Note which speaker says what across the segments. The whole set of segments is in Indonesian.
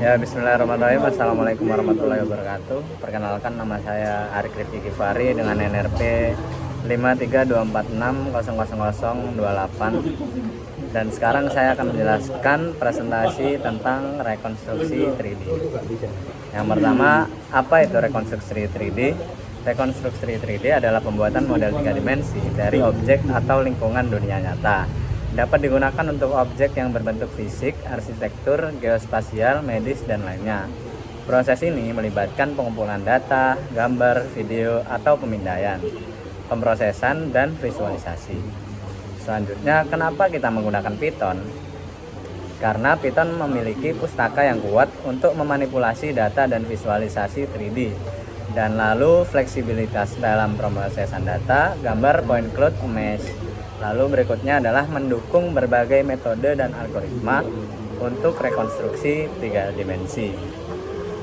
Speaker 1: Ya, bismillahirrahmanirrahim. Assalamualaikum warahmatullahi wabarakatuh. Perkenalkan, nama saya Arik Rifki Kifari dengan NRP 53246000028. Dan sekarang saya akan menjelaskan presentasi tentang rekonstruksi 3D. Yang pertama, apa itu rekonstruksi 3D? Rekonstruksi 3D adalah pembuatan model 3 dimensi dari objek atau lingkungan dunia nyata. Dapat digunakan untuk objek yang berbentuk fisik, arsitektur, geospasial, medis, dan lainnya. Proses ini melibatkan pengumpulan data, gambar, video, atau pemindaian, pemrosesan, dan visualisasi. Selanjutnya, kenapa kita menggunakan Python? Karena Python memiliki pustaka yang kuat untuk memanipulasi data dan visualisasi 3D. Dan lalu fleksibilitas dalam pemrosesan data, gambar, point cloud, mesh. Lalu berikutnya adalah mendukung berbagai metode dan algoritma untuk rekonstruksi 3 dimensi.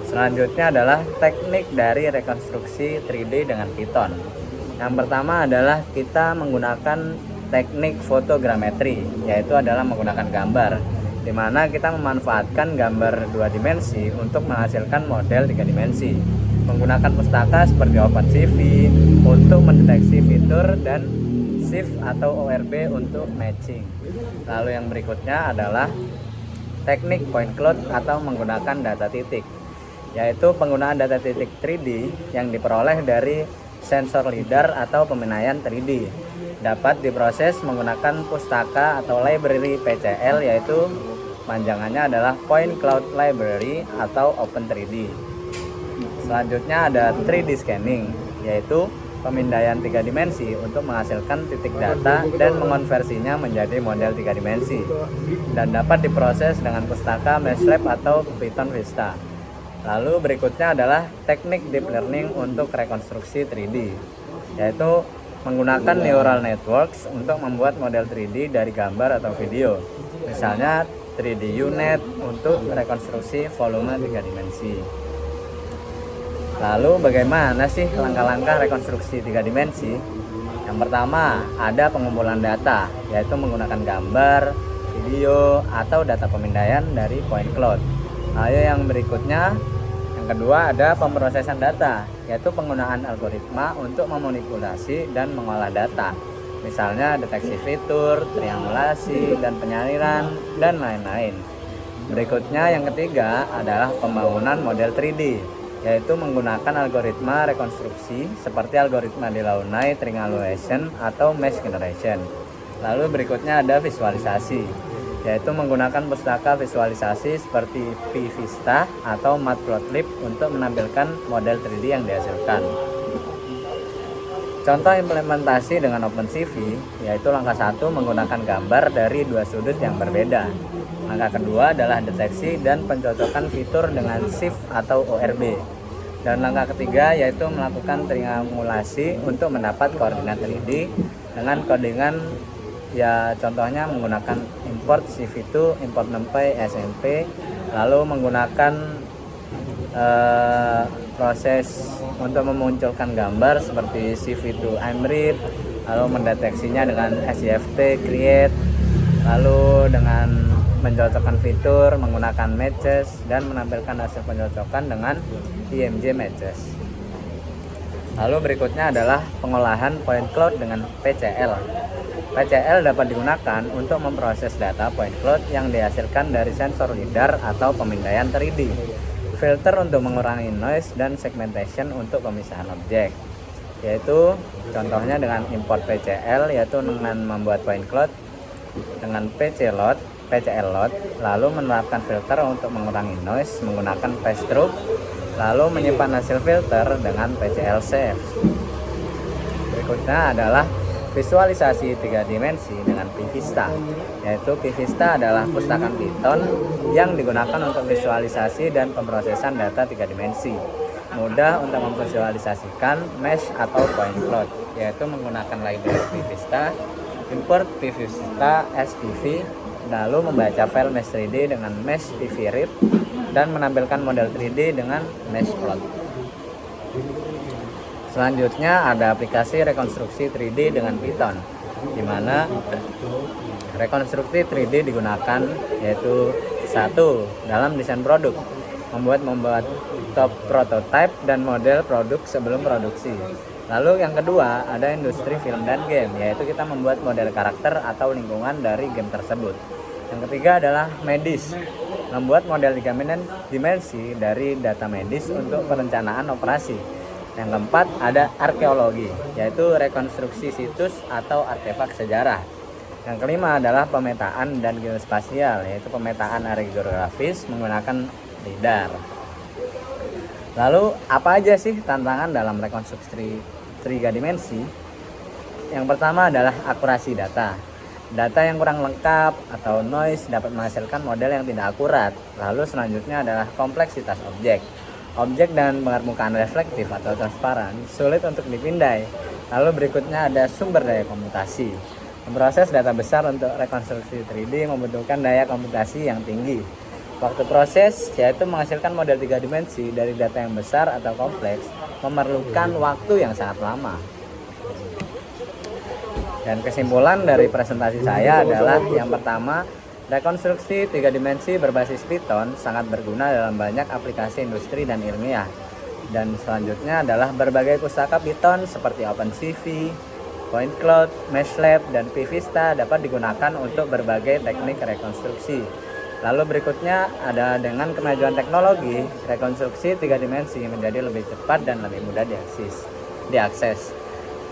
Speaker 1: Selanjutnya adalah teknik dari rekonstruksi 3D dengan Python. Yang pertama adalah kita menggunakan teknik fotogrametri, yaitu adalah menggunakan gambar, di mana kita memanfaatkan gambar 2 dimensi untuk menghasilkan model 3 dimensi. Menggunakan pustaka seperti OpenCV untuk mendeteksi fitur dan shift atau ORB untuk matching. Lalu yang berikutnya adalah teknik point cloud atau menggunakan data titik, yaitu penggunaan data titik 3D yang diperoleh dari sensor lidar atau pemindaian 3D. Dapat diproses menggunakan pustaka atau library PCL, yaitu panjangannya adalah Point Cloud Library atau Open3D. Selanjutnya ada 3D scanning, yaitu pemindaian 3 dimensi untuk menghasilkan titik data dan mengonversinya menjadi model 3 dimensi, dan dapat diproses dengan pustaka MATLAB atau Python Vista. Lalu berikutnya adalah teknik deep learning untuk rekonstruksi 3D, yaitu menggunakan neural networks untuk membuat model 3D dari gambar atau video. Misalnya 3D UNet untuk rekonstruksi volume 3 dimensi. Lalu bagaimana sih langkah-langkah rekonstruksi 3 dimensi? Yang pertama, ada pengumpulan data, yaitu menggunakan gambar, video, atau data pemindaian dari point cloud. Lalu yang berikutnya, yang kedua ada pemrosesan data, yaitu penggunaan algoritma untuk memanipulasi dan mengolah data. Misalnya deteksi fitur, triangulasi, dan penyaliran, dan lain-lain. Berikutnya yang ketiga adalah pembangunan model 3D, yaitu menggunakan algoritma rekonstruksi seperti algoritma Delaunay triangulation atau mesh generation. Lalu berikutnya ada visualisasi, yaitu menggunakan pustaka visualisasi seperti pVista atau Matplotlib untuk menampilkan model 3D yang dihasilkan. Contoh implementasi dengan OpenCV, yaitu langkah 1 menggunakan gambar dari 2 sudut yang berbeda. Langkah kedua adalah deteksi dan pencocokan fitur dengan shift atau ORB. Dan langkah ketiga yaitu melakukan triangulasi untuk mendapat koordinat 3D dengan koordinat, ya contohnya menggunakan import CV2, import NumPy, SMP, lalu menggunakan proses untuk memunculkan gambar seperti CV2 IMRIT, lalu mendeteksinya dengan SIFT create, lalu dengan mencocokkan fitur menggunakan matches dan menampilkan hasil pencocokan dengan IMG matches. Lalu berikutnya adalah pengolahan point cloud dengan PCL. PCL dapat digunakan untuk memproses data point cloud yang dihasilkan dari sensor lidar atau pemindaian 3D. Filter untuk mengurangi noise dan segmentation untuk pemisahan objek, yaitu contohnya dengan import PCL, yaitu dengan membuat point cloud dengan PCL load, lalu menerapkan filter untuk mengurangi noise menggunakan pass-through, lalu menyimpan hasil filter dengan PCL save. Berikutnya adalah visualisasi 3 dimensi dengan pVista, yaitu pVista adalah pustaka Python yang digunakan untuk visualisasi dan pemrosesan data 3 dimensi. Mudah untuk memvisualisasikan mesh atau point cloud, yaitu menggunakan library pVista, import pVista SPV, lalu membaca file mesh 3D dengan mesh pvread dan menampilkan model 3D dengan mesh plot. Selanjutnya ada aplikasi rekonstruksi 3D dengan Python, di mana rekonstruksi 3D digunakan, yaitu 1. Dalam desain produk, membuat top prototype dan model produk sebelum produksi. Lalu yang kedua ada industri film dan game, yaitu kita membuat model karakter atau lingkungan dari game tersebut. Yang ketiga adalah medis, membuat model 3 dimensi dari data medis untuk perencanaan operasi. Yang keempat ada arkeologi, yaitu rekonstruksi situs atau artefak sejarah. Yang kelima adalah pemetaan dan geospasial, yaitu pemetaan area geografis menggunakan lidar. Lalu apa aja sih tantangan dalam rekonstruksi 3 dimensi? Yang pertama adalah akurasi data. Data yang kurang lengkap atau noise dapat menghasilkan model yang tidak akurat. Lalu selanjutnya adalah kompleksitas objek. Objek dan permukaan reflektif atau transparan sulit untuk dipindai. Lalu berikutnya ada sumber daya komputasi. Memproses data besar untuk rekonstruksi 3D membutuhkan daya komputasi yang tinggi. Waktu proses yaitu menghasilkan model 3 dimensi dari data yang besar atau kompleks memerlukan waktu yang sangat lama. Dan kesimpulan dari presentasi saya adalah yang pertama, rekonstruksi 3 dimensi berbasis Python sangat berguna dalam banyak aplikasi industri dan ilmiah. Dan selanjutnya adalah berbagai pustaka Python seperti OpenCV, Point Cloud, MeshLab, dan PVista dapat digunakan untuk berbagai teknik rekonstruksi. Lalu berikutnya ada dengan kemajuan teknologi, rekonstruksi 3 dimensi menjadi lebih cepat dan lebih mudah diakses.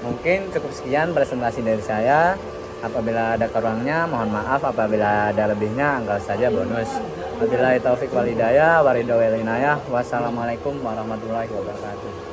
Speaker 1: Mungkin cukup sekian presentasi dari saya. Apabila ada kurangnya mohon maaf, apabila ada lebihnya anggap saja bonus. Wabillahi taufik wal hidayah, waridho wal inayah. Wassalamualaikum warahmatullahi wabarakatuh.